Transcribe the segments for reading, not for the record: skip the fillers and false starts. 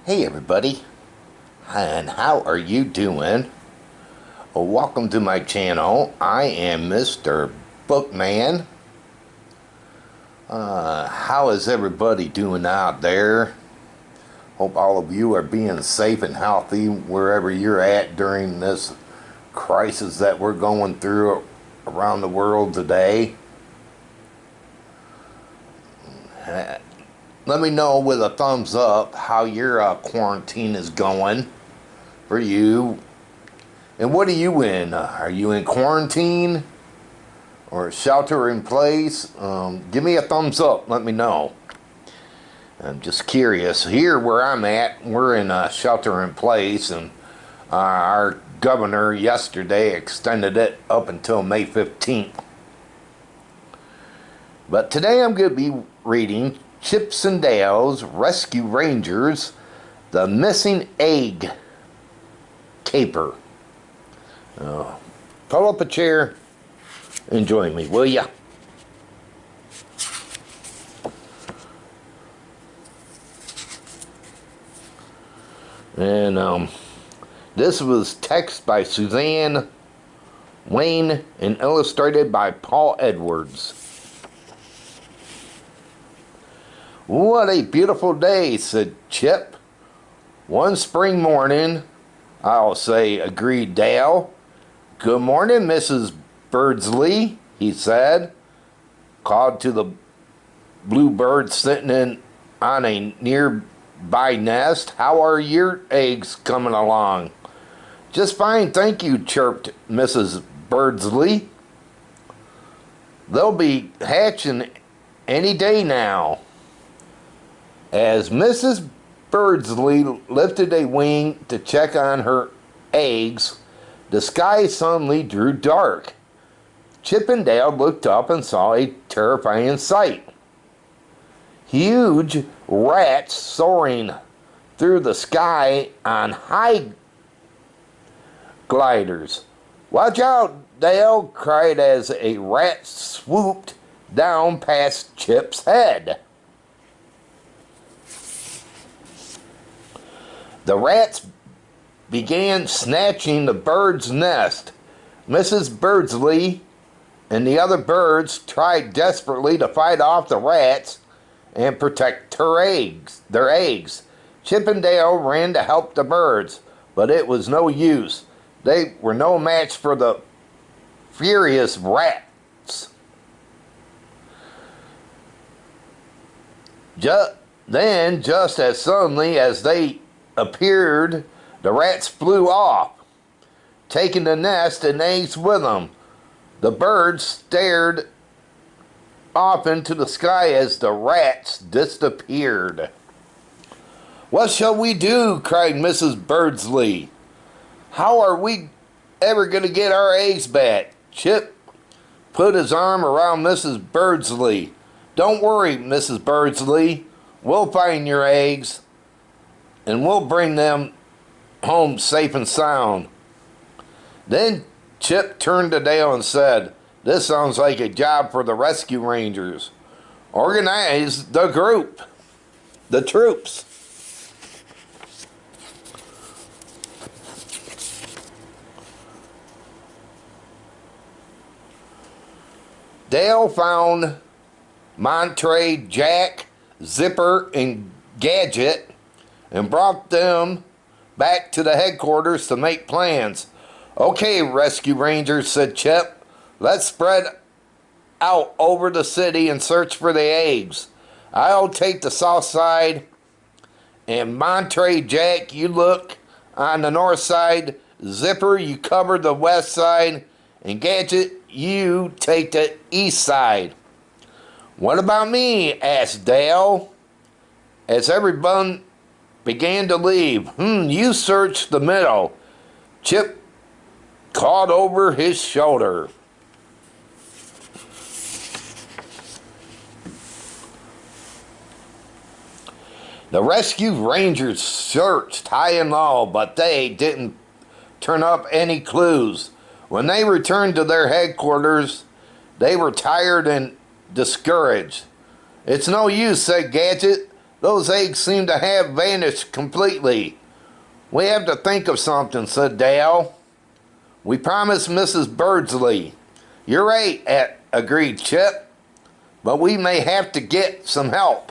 Hey everybody, and how are you doing? Well, welcome to my channel. I am Mr. Bookman. How is everybody doing out there? Hope all of you are being safe and healthy wherever you're at during this crisis that we're going through around the world today. Let me know with a thumbs up how your quarantine is going for you. And what are you in? Are you in quarantine or shelter in place? Give me a thumbs up. Let me know. I'm just curious. Here where I'm at, we're in shelter in place, and our governor yesterday extended it up until May 15th. But today I'm going to be reading Chips and Dale's Rescue Rangers, The Missing Egg Caper. Pull up a chair and join me, will ya? And this was text by Suzanne, Weyn, and illustrated by Paul Edwards. What a beautiful day, said Chip. One spring morning, I'll say, agreed Dale. Good morning, Mrs. Birdsley, he said, called to the bluebird sitting on a nearby nest. How are your eggs coming along? Just fine, thank you, chirped Mrs. Birdsley. They'll be hatching any day now. As Mrs. Birdsley lifted a wing to check on her eggs, the sky suddenly grew dark. Chip and Dale looked up and saw a terrifying sight. Huge rats soaring through the sky on high gliders. Watch out, Dale cried as a rat swooped down past Chip's head. The rats began snatching the bird's nest. Mrs. Birdsley and the other birds tried desperately to fight off the rats and protect their eggs. Chip and Dale ran to help the birds, but it was no use. They were no match for the furious rats. Just as suddenly as they appeared, the rats flew off, taking the nest and eggs with them. The birds stared off into the sky as the rats disappeared. What shall we do? Cried Mrs. Birdsley. How are we ever going to get our eggs back? Chip put his arm around Mrs. Birdsley. Don't worry, Mrs. Birdsley. We'll find your eggs, and we'll bring them home safe and sound. Then Chip turned to Dale and said, this sounds like a job for the Rescue Rangers. Organize the group, the troops. Dale found Monterey, Jack, Zipper, and Gadget and brought them back to the headquarters to make plans. Okay, Rescue Rangers, said Chip. Let's spread out over the city and search for the eggs. I'll take the south side, and Monterey, Jack, you look on the north side. Zipper, you cover the west side, and Gadget, you take the east side. What about me? Asked Dale. As everyone began to leave. You search the middle. Chip called over his shoulder. The Rescue Rangers searched high and low, but they didn't turn up any clues. When they returned to their headquarters, they were tired and discouraged. It's no use, said Gadget. those eggs seem to have vanished completely. We have to think of something, said Dale. We promised Mrs. Birdsley. You're right, agreed Chip. But we may have to get some help.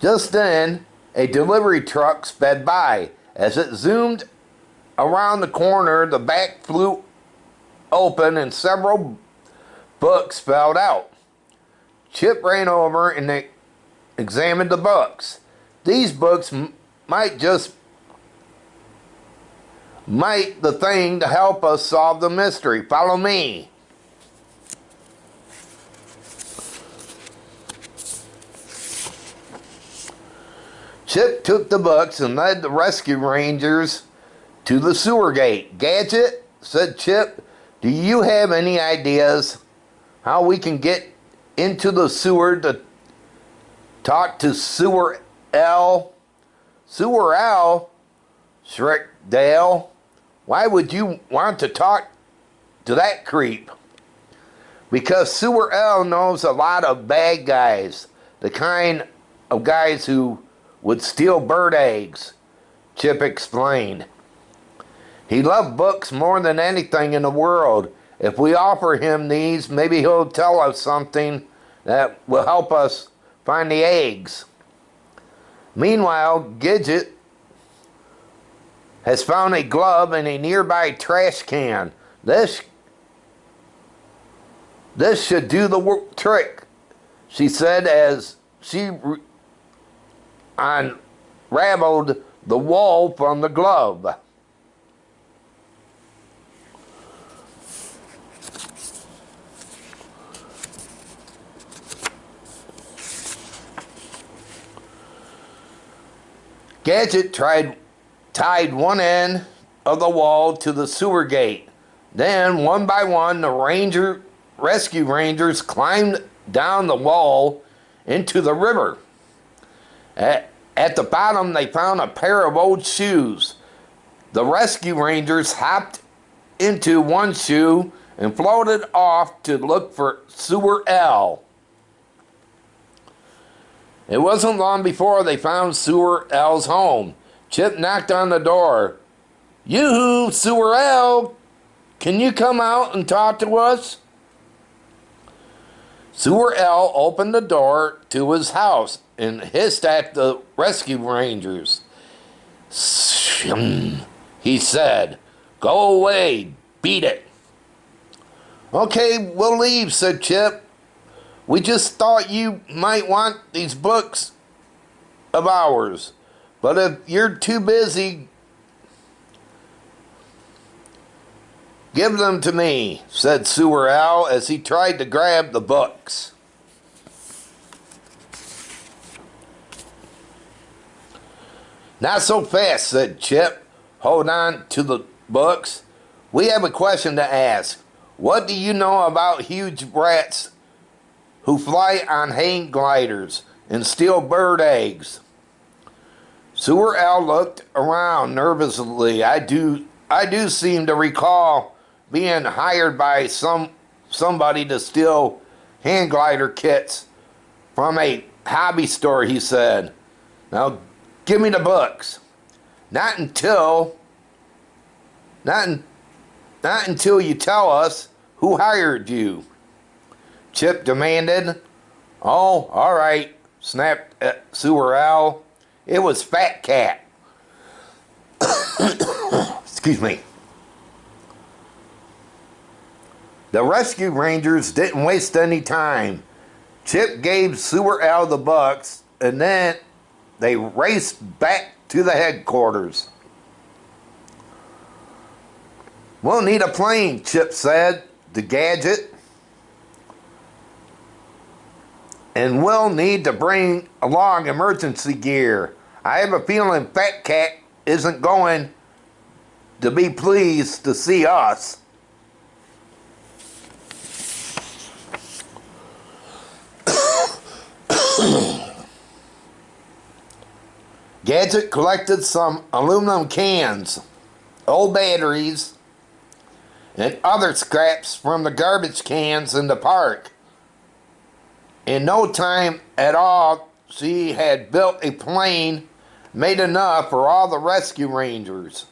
Just then, a delivery truck sped by. As it zoomed around the corner, the back flew open and several books fell out. Chip ran over and they examined the books. These books might the thing to help us solve the mystery. Follow me. Chip took the books and led the rescue rangers to the sewer gate. Gadget, said Chip, do you have any ideas how we can get into the sewer to talk to Sewer L? Sewer L? Shrieked Dale. Why would you want to talk to that creep? Because Sewer L knows a lot of bad guys. The kind of guys who would steal bird eggs, Chip explained. He loved books more than anything in the world. If we offer him these, maybe he'll tell us something that will help us find the eggs. Meanwhile, Gidget has found a glove in a nearby trash can. This should do the trick, she said as she unraveled the wool from the glove. Gadget tied one end of the wall to the sewer gate. Then, one by one, the rescue rangers climbed down the wall into the river. At the bottom, they found a pair of old shoes. The rescue rangers hopped into one shoe and floated off to look for Sewer L. It wasn't long before they found Sewer L's home. Chip knocked on the door. Yoo-hoo, Sewer L! Can you come out and talk to us? Sewer L opened the door to his house and hissed at the rescue rangers. Shum, he said. Go away, beat it. Okay, we'll leave, said Chip. We just thought you might want these books of ours. But if you're too busy, give them to me, said Sewer Al as he tried to grab the books. Not so fast, said Chip. Hold on to the books. We have a question to ask. What do you know about huge rats who fly on hang gliders and steal bird eggs? Sewer Al looked around nervously. I do seem to recall being hired by somebody to steal hang glider kits from a hobby store, he said. Now give me the books. Not until you tell us who hired you, Chip demanded. Oh, all right, snapped Sewer Al. It was Fat Cat. Excuse me. The rescue rangers didn't waste any time. Chip gave Sewer Al the bucks, and then they raced back to the headquarters. We'll need a plane, Chip said to Gadget. And we'll need to bring along emergency gear. I have a feeling Fat Cat isn't going to be pleased to see us. Gadget collected some aluminum cans, old batteries, and other scraps from the garbage cans in the park. In no time at all, she had built a plane made enough for all the rescue rangers.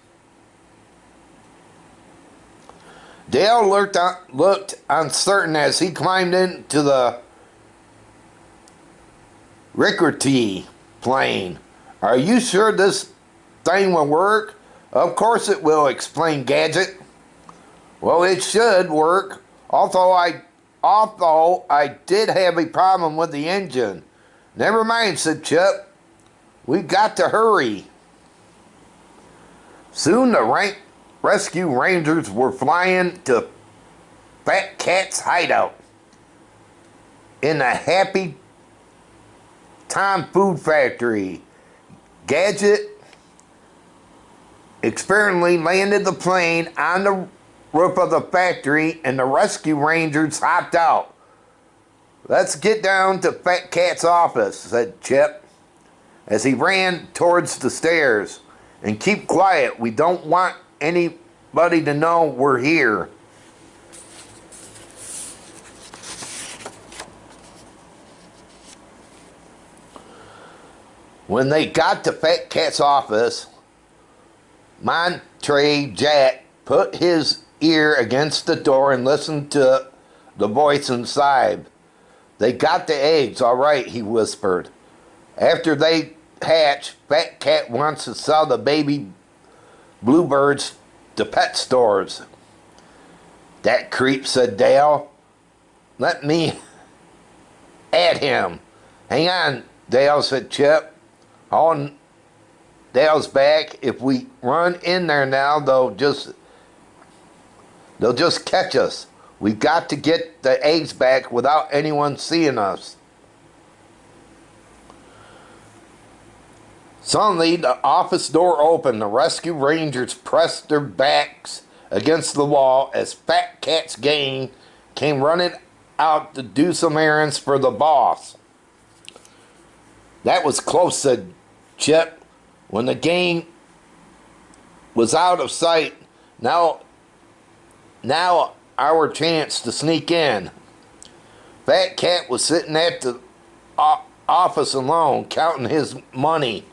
Dale looked uncertain as he climbed into the rickety plane. "Are you sure this thing will work?" "Of course it will," explained Gadget. "Well, it should work, although I did have a problem with the engine." "Never mind," said Chip. "We've got to hurry." Soon the rescue rangers were flying to Fat Cat's hideout in the Happy Time food factory. Gadget experimentally landed the plane on the roof of the factory, and the rescue rangers hopped out. "Let's get down to Fat Cat's office," said Chip as he ran towards the stairs. "And keep quiet. We don't want anybody to know we're here." When they got to Fat Cat's office, Monterey Jack put his ear against the door and listened to the voice inside. "They got the eggs, all right," he whispered. "After they hatch, Fat Cat wants to sell the baby bluebirds to pet stores." "That creep," said Dale. "Let me at him." "Hang on, Dale," said Chip. On Dale's back. "If we run in there now, they'll just catch us. We've got to get the eggs back without anyone seeing us." Suddenly, the office door opened. The rescue rangers pressed their backs against the wall as Fat Cat's gang came running out to do some errands for the boss. "That was close," said Chip. When the gang was out of sight, now our chance to sneak in. Fat Cat was sitting at the office alone, counting his money.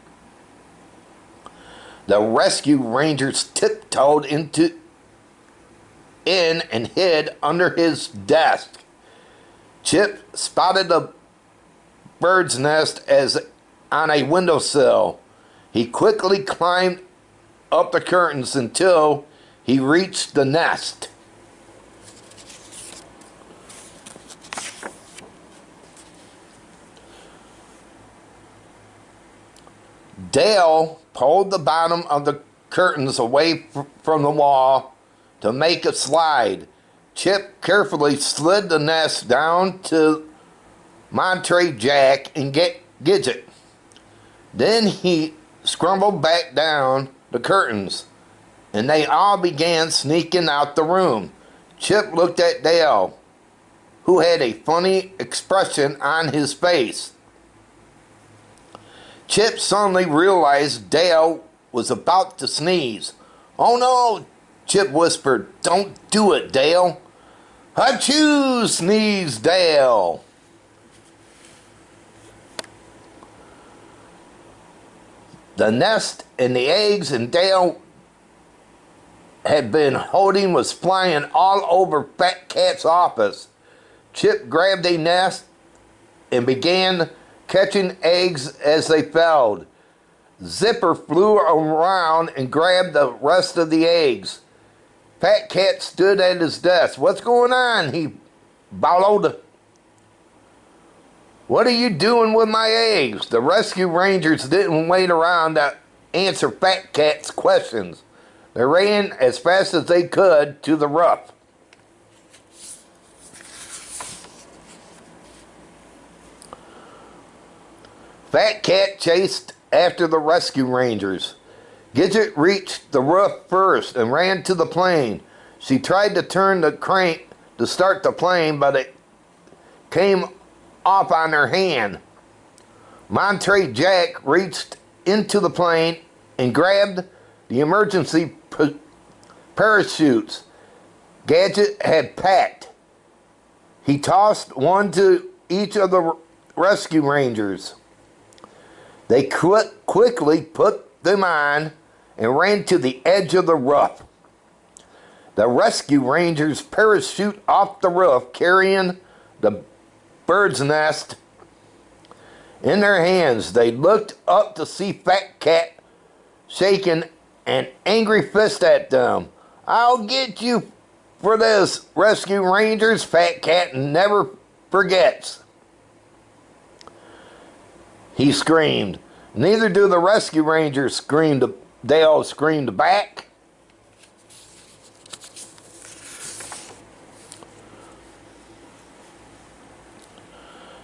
The rescue rangers tiptoed in and hid under his desk. Chip spotted the bird's nest as on a windowsill. He quickly climbed up the curtains until he reached the nest. Dale pulled the bottom of the curtains away from the wall to make a slide. Chip carefully slid the nest down to Monterey Jack and Gidget. Then he scrambled back down the curtains, and they all began sneaking out the room. Chip looked at Dale, who had a funny expression on his face. Chip suddenly realized Dale was about to sneeze. "Oh no," Chip whispered. "Don't do it, Dale." "Achoo!" sneezed Dale. The nest and the eggs and Dale had been holding was flying all over Fat Cat's office. Chip grabbed a nest and began catching eggs as they fell. Zipper flew around and grabbed the rest of the eggs. Fat Cat stood at his desk. "What's going on?" he bellowed. "What are you doing with my eggs?" The rescue rangers didn't wait around to answer Fat Cat's questions. They ran as fast as they could to the roof. Fat Cat chased after the rescue rangers. Gidget reached the roof first and ran to the plane. She tried to turn the crank to start the plane, but it came off on her hand. Monterey Jack reached into the plane and grabbed the emergency parachutes Gadget had packed. He tossed one to each of the rescue rangers. They quickly put them on and ran to the edge of the roof. The rescue rangers parachute off the roof carrying the bird's nest in their hands. They looked up to see Fat Cat shaking an angry fist at them. "I'll get you for this, rescue rangers." Fat Cat never forgets, he screamed. Neither do the rescue rangers, screamed. They all screamed back.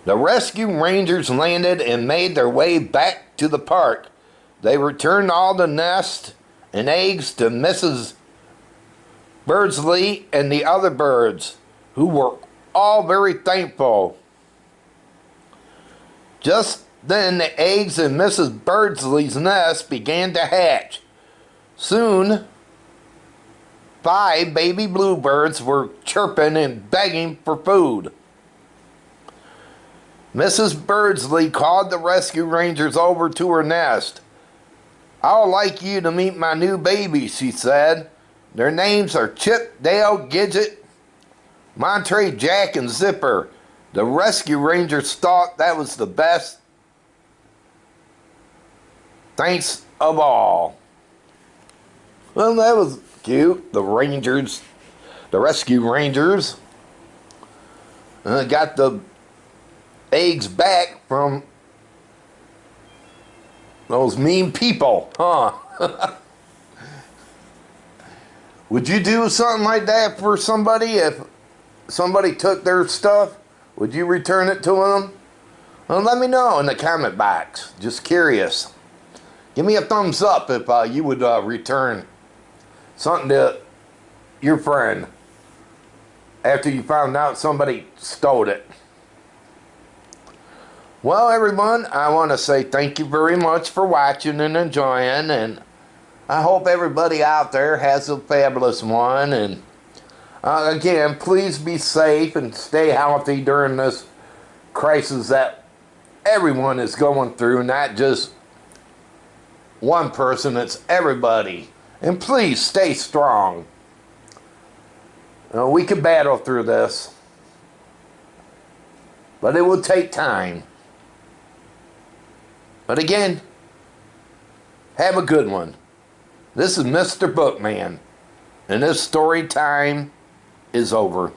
The rescue rangers landed and made their way back to the park. They returned all the nests and eggs to Mrs. Birdsley and the other birds, who were all very thankful. Just then the eggs in Mrs. Birdsley's nest began to hatch. Soon, 5 baby bluebirds were chirping and begging for food. Mrs. Birdsley called the rescue rangers over to her nest. "I'd like you to meet my new babies," she said. "Their names are Chip, Dale, Gidget, Monterey, Jack, and Zipper." The rescue rangers thought that was the best thanks of all. Well, that was cute. The rescue rangers, got the eggs back from those mean people, huh? Would you do something like that for somebody? If somebody took their stuff, would you return it to them? Well, let me know in the comment box. Just curious. Give me a thumbs up if you would return something to your friend after you found out somebody stole it. Well, everyone, I want to say thank you very much for watching and enjoying, and I hope everybody out there has a fabulous one. And again, please be safe and stay healthy during this crisis that everyone is going through, not just one person, it's everybody. And please stay strong. We can battle through this, but it will take time. But again, have a good one. This is Mr. Bookman, and this story time is over.